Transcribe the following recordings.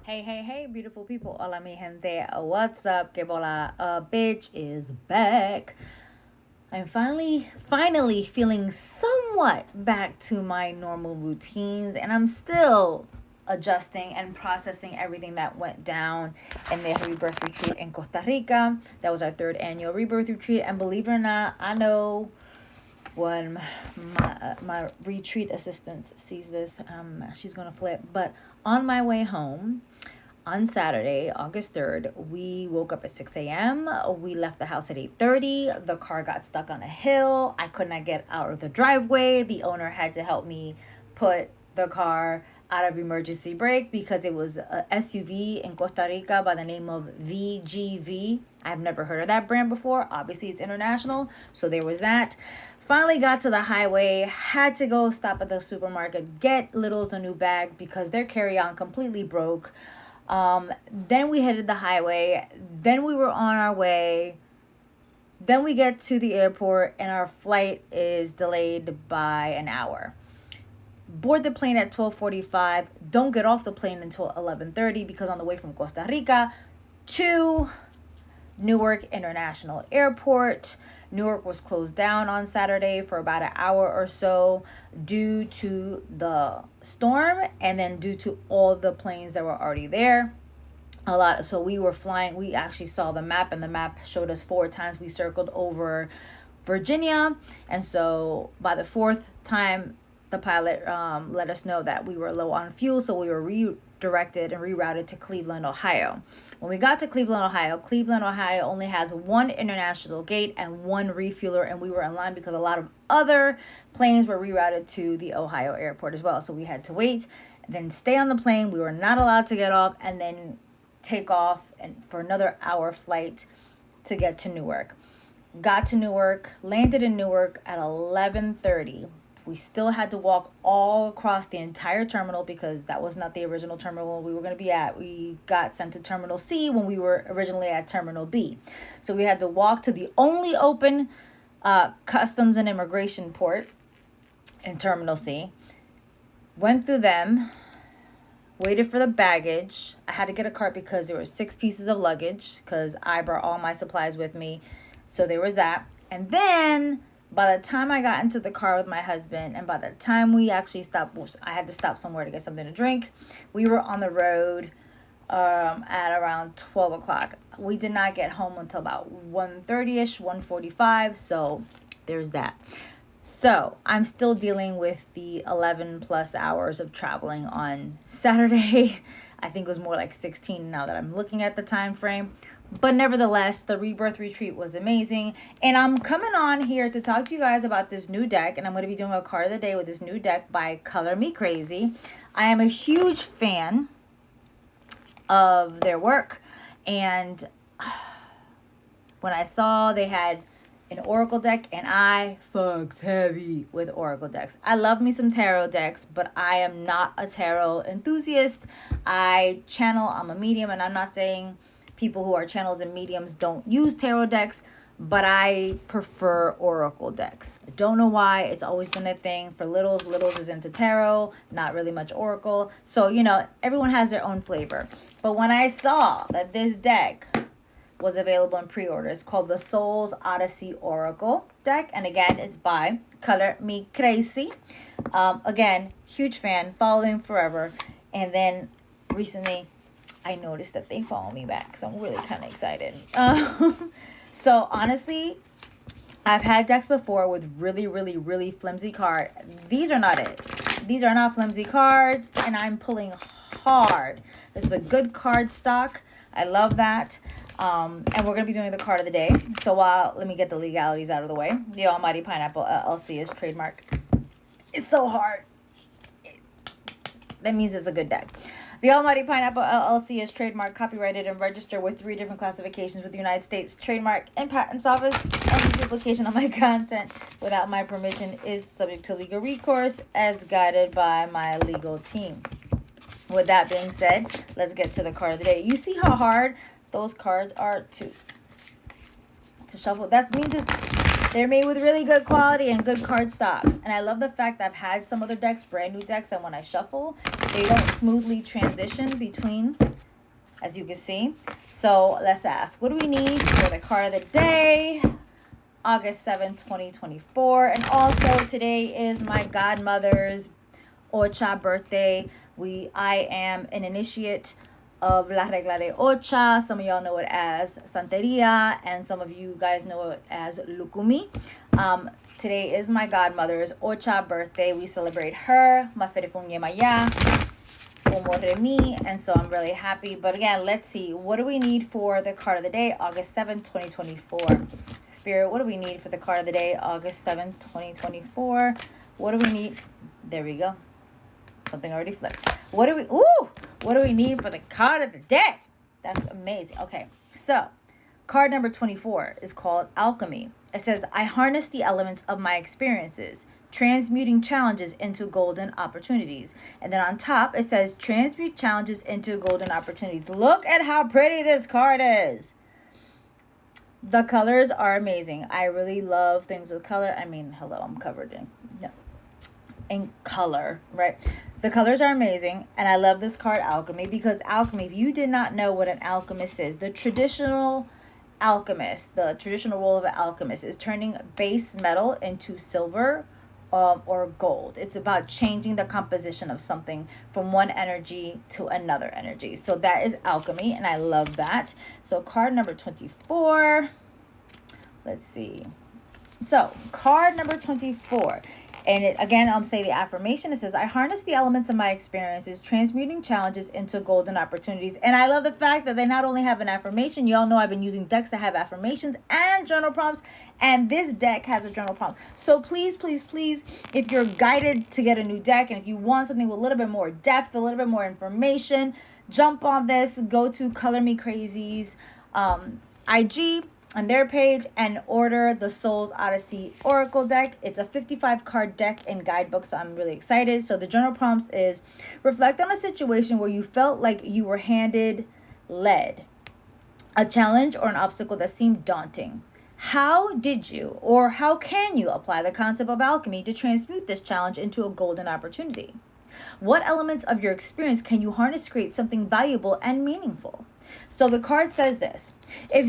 Hey, beautiful people. Hola, mi gente. What's up? Que bola? Bitch is back. I'm finally feeling somewhat back to my normal routines, and I'm still adjusting and processing everything that went down in the rebirth retreat in Costa Rica. That was our third annual rebirth retreat, and believe it or not, I know when my retreat assistant sees this, she's gonna flip. But on my way home on Saturday, August 3rd, we woke up at 6 a.m. We left the house at 8:30. The car got stuck on a hill. I could not get out of the driveway. The owner had to help me put the car out of emergency brake because it was a SUV in Costa Rica by the name of VGV. I've never heard of that brand before. Obviously, it's international, so there was that. Finally got to the highway, had to go stop at the supermarket, get Littles a new bag because their carry-on completely broke. Then we headed the highway. Then we were on our way. Then we get to the airport and our flight is delayed by an hour. Board the plane at 12:45. Don't get off the plane until 11:30 because on the way from Costa Rica to Newark International Airport, Newark was closed down on Saturday for about an hour or so due to the storm and then due to all the planes that were already there. So we were flying. We actually saw the map, and the map showed us 4 times we circled over Virginia. And so by the 4th time, the pilot let us know that we were low on fuel, so we were redirected and rerouted to Cleveland, Ohio. When we got to Cleveland, Ohio only has 1 international gate and 1 refueler, and we were in line because a lot of other planes were rerouted to the Ohio airport as well. So we had to wait, then stay on the plane. We were not allowed to get off, and then take off and for another hour flight to get to Newark. Got to Newark, landed in Newark at 11:30. We still had to walk all across the entire terminal because that was not the original terminal we were going to be at. We got sent to Terminal C when we were originally at Terminal B. So we had to walk to the only open customs and immigration port in Terminal C. Went through them, waited for the baggage. I had to get a cart because there were 6 pieces of luggage because I brought all my supplies with me. So there was that. And then by the time I got into the car with my husband and by the time we actually stopped, I had to stop somewhere to get something to drink. We were on the road at around 12 o'clock. We did not get home until about 1:30ish, 1:45. So there's that. So I'm still dealing with the 11 plus hours of traveling on Saturday. I think it was more like 16 now that I'm looking at the time frame. But nevertheless, the rebirth retreat was amazing. And I'm coming on here to talk to you guys about this new deck. And I'm going to be doing a card of the day with this new deck by Color Me Crazy. I am a huge fan of their work. And when I saw they had an oracle deck, and I fucked heavy with oracle decks. I love me some tarot decks, but I am not a tarot enthusiast. I'm a medium, and I'm not saying people who are channels and mediums don't use tarot decks, but I prefer oracle decks. I don't know why. It's always been a thing for Littles. Littles is into tarot, not really much oracle. So, everyone has their own flavor. But when I saw that this deck was available in pre-order, it's called the Soul's Odyssey Oracle deck. And again, it's by Color Me Crazy. Again, huge fan, follow them forever. And then recently, I noticed that they follow me back, so I'm really kind of excited. So honestly, I've had decks before with really, really, really flimsy cards. These are not it. These are not flimsy cards, and I'm pulling hard. This is a good card stock. I love that. And we're going to be doing the card of the day. So let me get the legalities out of the way. The Almighty Pineapple LLC is trademark. It's so hard. That means it's a good deck. The Almighty Pineapple LLC is trademark, copyrighted, and registered with 3 different classifications with the United States Trademark and Patents Office. Any duplication of my content without my permission is subject to legal recourse as guided by my legal team. With that being said, let's get to the card of the day. You see how hard those cards are to shuffle? That means They're made with really good quality and good card stock. And I love the fact that I've had some other decks, brand new decks, and when I shuffle, they don't smoothly transition between, as you can see. So let's ask, what do we need for the card of the day? August 7th, 2024. And also today is my godmother's Ocha birthday. I am an initiate of La Regla de Ocha. Some of y'all know it as Santeria, and some of you guys know it as Lukumi. Today is my godmother's Ocha birthday. We celebrate her, Maferifunye Maya, Omoremi, and so I'm really happy. But again, let's see, what do we need for the card of the day, August 7th, 2024? Spirit, what do we need for the card of the day, August 7th, 2024? What do we need? There we go. Something already flipped. What do we need for the card of the day? That's amazing. Okay, so card number 24 is called Alchemy. It says, I harness the elements of my experiences, transmuting challenges into golden opportunities. And then on top, it says, transmute challenges into golden opportunities. Look at how pretty this card is. The colors are amazing. I really love things with color. I mean, hello, I'm covered in color, right? The colors are amazing, and I love this card, Alchemy, because alchemy, if you did not know what an alchemist is, the traditional alchemist, the traditional role of an alchemist is turning base metal into silver or gold. It's about changing the composition of something from one energy to another energy. So that is alchemy, and I love that. So card number 24. Let's see. So card number 24. And it, again, I'll say the affirmation. It says, I harness the elements of my experiences, transmuting challenges into golden opportunities. And I love the fact that they not only have an affirmation. You all know I've been using decks that have affirmations and journal prompts. And this deck has a journal prompt. So please, please, please, if you're guided to get a new deck, and if you want something with a little bit more depth, a little bit more information, jump on this. Go to Color Me Crazy's IG on their page and order the Soul's Odyssey Oracle deck. It's a 55 card deck and guidebook, so I'm really excited. So the journal prompts is, reflect on a situation where you felt like you were handed lead, a challenge or an obstacle that seemed daunting. How did you, or how can you, apply the concept of alchemy to transmute this challenge into a golden opportunity? What elements of your experience can you harness to create something valuable and meaningful? So the card says this: if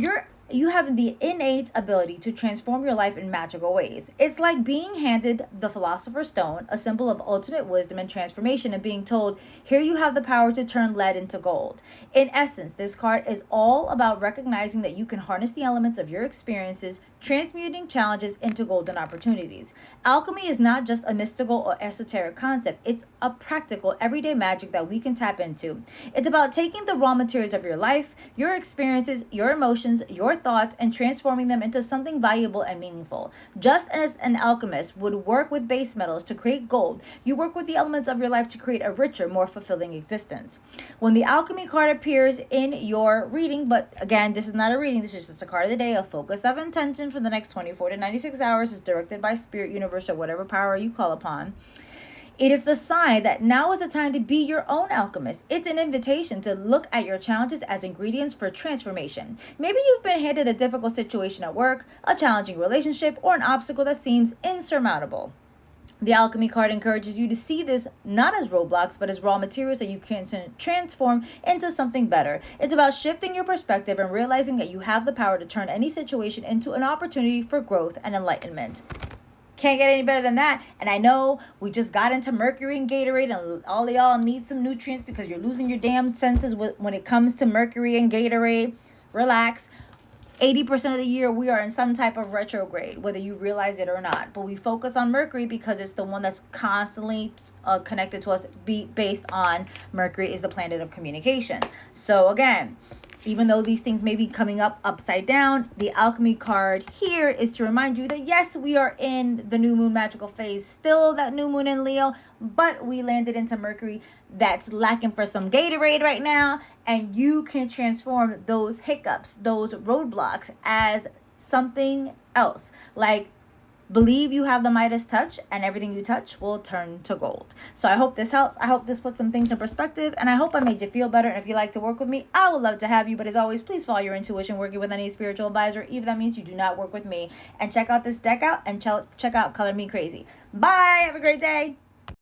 you have the innate ability to transform your life in magical ways. It's like being handed the Philosopher's Stone, a symbol of ultimate wisdom and transformation, and being told, here you have the power to turn lead into gold. In essence, this card is all about recognizing that you can harness the elements of your experiences, transmuting challenges into golden opportunities. Alchemy is not just a mystical or esoteric concept. It's a practical, everyday magic that we can tap into. It's about taking the raw materials of your life, your experiences, your emotions, your thoughts, and transforming them into something valuable and meaningful. Just as an alchemist would work with base metals to create gold, you work with the elements of your life to create a richer, more fulfilling existence. When the alchemy card appears in your reading, but again, this is not a reading, this is just a card of the day, a focus of intention for the next 24 to 96 hours, is directed by Spirit, Universe, or whatever power you call upon. It is a sign that now is the time to be your own alchemist. It's an invitation to look at your challenges as ingredients for transformation. Maybe you've been handed a difficult situation at work, a challenging relationship, or an obstacle that seems insurmountable. The alchemy card encourages you to see this not as roadblocks, but as raw materials that you can transform into something better. It's about shifting your perspective and realizing that you have the power to turn any situation into an opportunity for growth and enlightenment. Can't get any better than that. And I know we just got into Mercury and Gatorade, and all of y'all need some nutrients because you're losing your damn senses when it comes to Mercury and Gatorade. Relax. 80% of the year we are in some type of retrograde, whether you realize it or not. But we focus on Mercury because it's the one that's constantly connected to us, based on Mercury is the planet of communication. So again, even though these things may be coming up upside down, the alchemy card here is to remind you that yes, we are in the new moon magical phase, still that new moon in Leo, but we landed into Mercury that's lacking for some Gatorade right now, and you can transform those hiccups, those roadblocks, as something else. Like Believe you have the Midas touch, and everything you touch will turn to gold. So I hope this helps. I hope this puts some things in perspective, and I hope I made you feel better. And if you'd like to work with me, I would love to have you. But as always, please follow your intuition working with any spiritual advisor, even if that means you do not work with me. And check out this deck out, and check out Color Me Crazy. Bye. Have a great day.